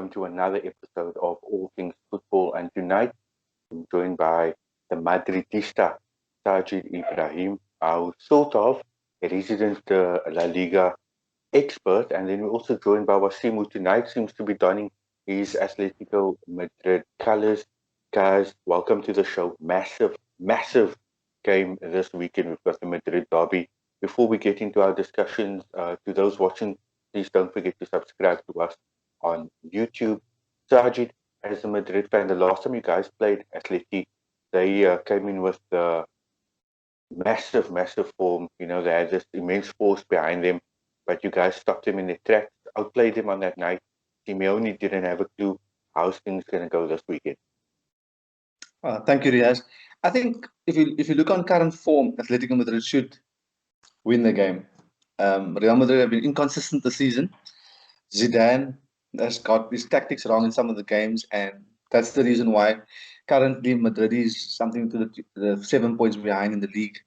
welcome to another episode of All Things Football. And tonight, I'm joined by the Madridista, Sajid Ebrahim, our sort of a resident La Liga expert. And then we're also joined by Wasim, who tonight seems to be donning his Atletico Madrid colors. Guys, welcome to the show. Massive, massive game this weekend. We've got the Madrid derby. Before we get into our discussions, to those watching, please don't forget to subscribe to us on YouTube. Sajid, as a Madrid fan, the last time you guys played Atleti, they came in with massive, massive form. You know, they had this immense force behind them, but you guys stopped them in their tracks, outplayed them on that night. Simeone didn't have a clue how's things going to go this weekend. Thank you, Riaz. I think if you look on current form, Atletico Madrid should win the game. Real Madrid have been inconsistent this season. Zidane has got his tactics wrong in some of the games, and that's the reason why currently Madrid is something to the 7 points behind in the league.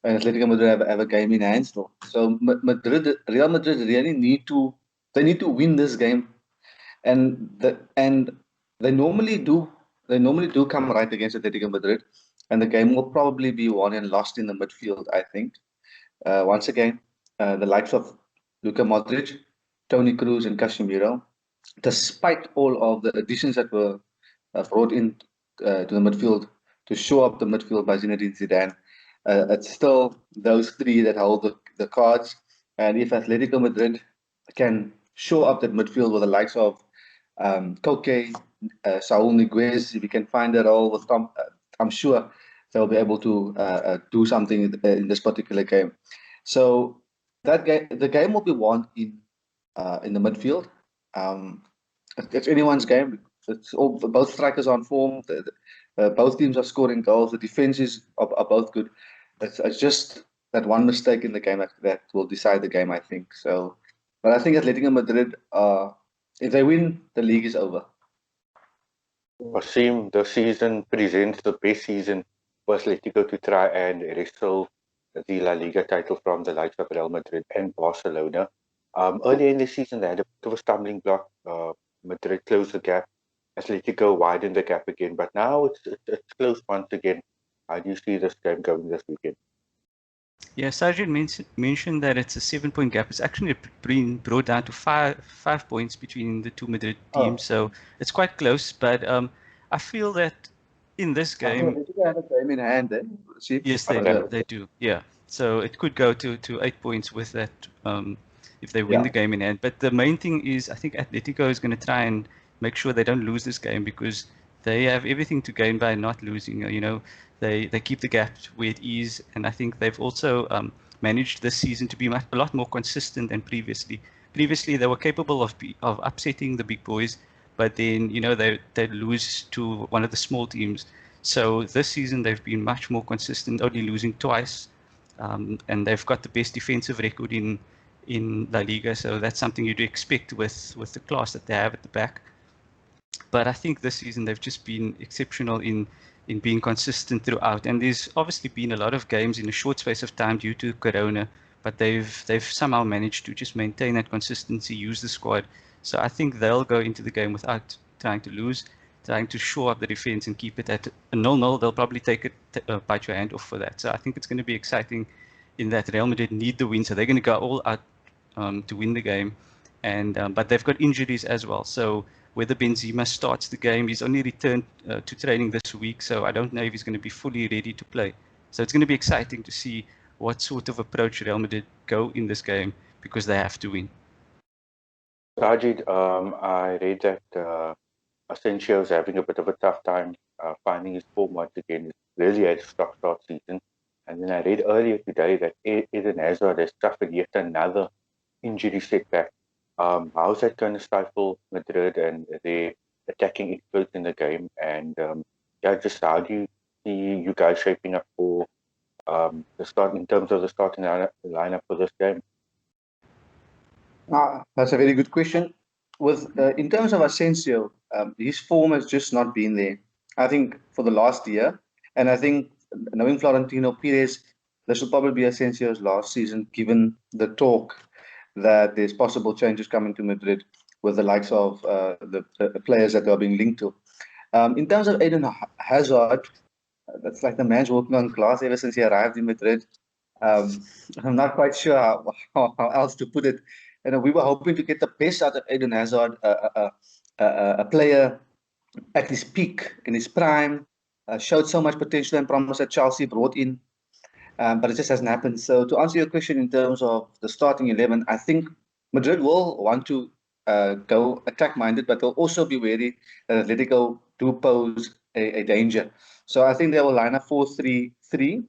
And Atletico Madrid have a game in hand still. So Real Madrid really need to win this game, and they normally do. They normally do come right against Atletico Madrid, and the game will probably be won and lost in the midfield, I think. Once again, the likes of Luka Modric, Toni Kroos, and Casemiro, despite all of the additions that were brought in to the midfield to show up the midfield by Zinedine Zidane, it's still those three that hold the cards. And if Atletico Madrid can show up that midfield with the likes of Koke, Saul Niguez, if you can find it all with Tom, I'm sure they'll be able to do something in this particular game. So the game will be won in the midfield. It's anyone's game. It's all both strikers on form. Both teams are scoring goals. The defenses are both good. It's just that one mistake in the game that will decide the game, I think. So, but I think Atletico Madrid, if they win, the league is over. Wasim, the season presents the best season for Atletico to try and wrestle the La Liga title from the likes of Real Madrid and Barcelona. Earlier in the season, they had a bit of a stumbling block. Madrid closed the gap. Atletico widened the gap again, but now it's close once again. How do you see this game going this weekend? Yeah, Sajid mentioned that it's a 7 point gap. It's actually been brought down to five points between the two Madrid teams, so it's quite close. But I feel that in this game, Atletico have a game in hand, then. yes, they do. Yeah, so it could go to 8 points with that if they win the game in hand. But the main thing is, I think Atletico is going to try and make sure they don't lose this game because they have everything to gain by not losing. You know, they keep the gap where it is, and I think they've also managed this season to be a lot more consistent than previously. Previously, they were capable of upsetting the big boys, but then they lose to one of the small teams. So this season they've been much more consistent, only losing twice, and they've got the best defensive record in La Liga. So that's something you'd expect with the class that they have at the back. But I think this season they've just been exceptional in being consistent throughout. And there's obviously been a lot of games in a short space of time due to Corona, but they've somehow managed to just maintain that consistency, use the squad. So I think they'll go into the game without trying to lose, trying to shore up the defense and keep it at a 0-0. They'll probably take it, bite your hand off for that. So I think it's going to be exciting in that Real Madrid need the win. So they're going to go all out to win the game. And but they've got injuries as well. So whether Benzema starts the game, he's only returned to training this week, so I don't know if he's going to be fully ready to play. So it's going to be exciting to see what sort of approach Real Madrid go in this game because they have to win. Sajid, I read that Asensio is having a bit of a tough time finding his form once again. He's really had a stop-start season. And then I read earlier today that Eden Hazard has suffered yet another injury setback. How's that going to stifle Madrid and their attacking experts in the game? And just how do you see you guys shaping up for the start in terms of the starting lineup for this game? That's a very good question. In terms of Asensio, his form has just not been there. I think for the last year, and I think knowing Florentino Perez, this will probably be Asensio's last season, given the talk that there's possible changes coming to Madrid with the likes of the players that are being linked to. In terms of Eden Hazard, that's like the man's walking on glass ever since he arrived in Madrid. I'm not quite sure how else to put it. We were hoping to get the best out of Eden Hazard, a player at his peak, in his prime, showed so much potential and promise that Chelsea brought in, but it just hasn't happened. So to answer your question in terms of the starting 11, I think Madrid will want to go attack-minded, but they'll also be wary that Atletico do pose a danger. So I think they will line up 4-3-3.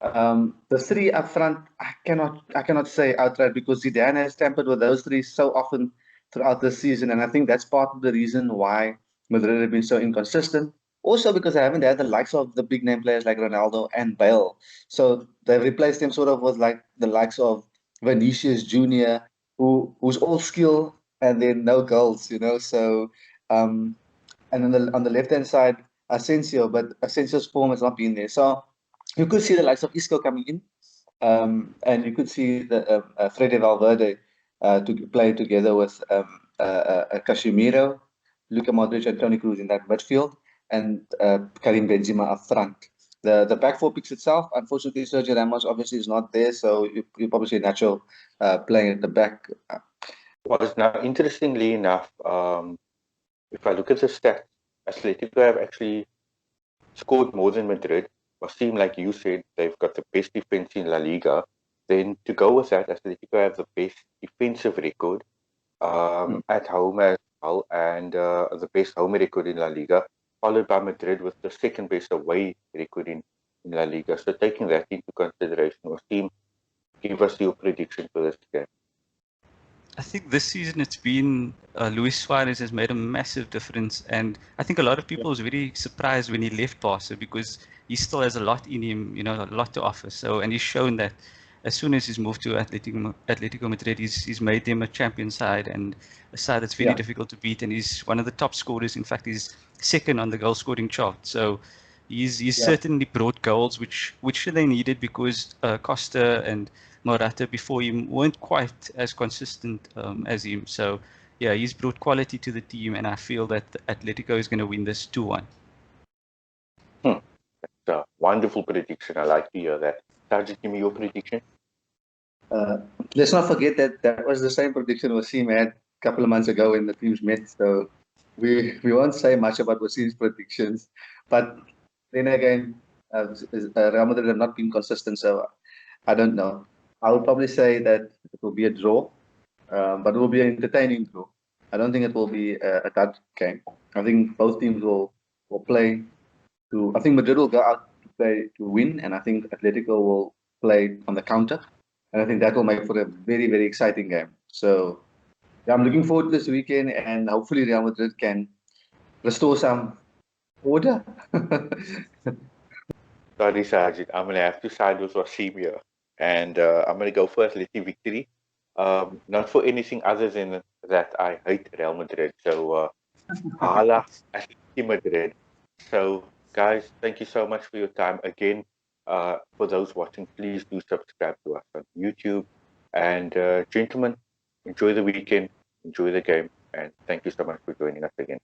The three up front, I cannot say outright because Zidane has tampered with those three so often throughout the season, and I think that's part of the reason why Madrid have been so inconsistent. Also because they haven't had the likes of the big name players like Ronaldo and Bale, so they've replaced them sort of with like the likes of Vinicius Junior, who's all skill and then no goals, So, and on the left hand side, Asensio, but Asensio's form has not been there. So you could see the likes of Isco coming in, and you could see the Fede Valverde to play together with Casemiro, Luka Modric, and Toni Kroos in that midfield, and Karim Benzema up front. The back four picks itself, unfortunately, Sergio Ramos obviously is not there, so you probably see Nacho playing at the back. Well, now, interestingly enough, if I look at the stats, Atletico have actually scored more than Madrid. Wasim, like you said, they've got the best defense in La Liga. Then to go with that, Atletico have the best defensive record at home as well, and the best home record in La Liga, followed by Madrid with the second best away record in La Liga. So taking that into consideration, Wasim, give us your prediction for this game. I think this season it's been Luis Suarez has made a massive difference, and I think a lot of people was very surprised when he left Barca because he still has a lot in him, a lot to offer. So, and he's shown that as soon as he's moved to Atletico Madrid, he's made them a champion side and a side that's very difficult to beat, and he's one of the top scorers. In fact, he's second on the goal scoring chart. So. He's certainly brought goals, which they needed because Costa and Morata before him weren't quite as consistent as him. So, yeah, he's brought quality to the team, and I feel that Atletico is going to win this 2-1. That's a wonderful prediction. I like to hear that. Sajid, give me your prediction. Let's not forget that was the same prediction Wasim had a couple of months ago when the teams met. So we won't say much about Wasim's predictions, but then again, Real Madrid have not been consistent, so I don't know. I would probably say that it will be a draw, but it will be an entertaining draw. I don't think it will be a touch game. I think both teams will play to. I think Madrid will go out to play to win, and I think Atletico will play on the counter, and I think that will make for a very, very exciting game. So yeah, I'm looking forward to this weekend, and hopefully Real Madrid can restore some order. Sorry, Sajid. I'm going to have to side with Wasim here. And I'm going to go for Atleti victory. Not for anything other than that I hate Real Madrid. So, hala Atleti Madrid. So, guys, thank you so much for your time. Again, for those watching, please do subscribe to us on YouTube. And gentlemen, enjoy the weekend, enjoy the game, and thank you so much for joining us again.